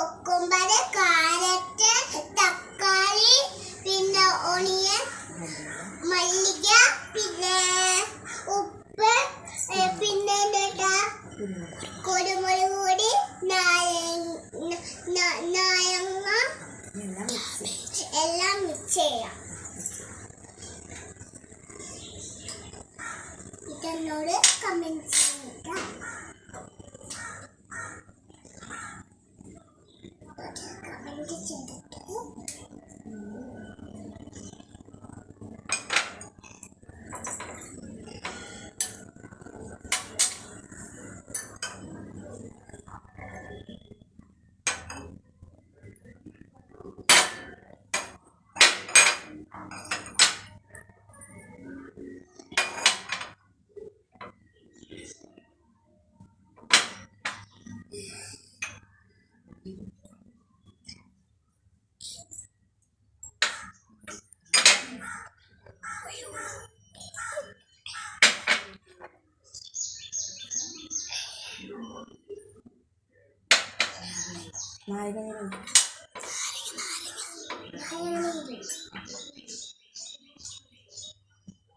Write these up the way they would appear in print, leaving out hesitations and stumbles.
Cucumber, carrot, തക്കാളി, പിന്നെ onion, മല്ലിക, പിന്നെ ഉപ്പ്, പിന്നെ കുരുമുളക് പൊടി, നാരങ്ങ എല്ലാം മിക്സ് ചെയ്യാം. ഇതെന്നോട് കമന്റ് ചെയ്യുക. കമന്റ് ചെയ്തിട്ട്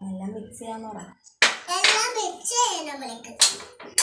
എല്ലാം മിക്സ് ചെയ്യാൻ പറ. എല്ലാം മിക്സ് ചെയ്യണം.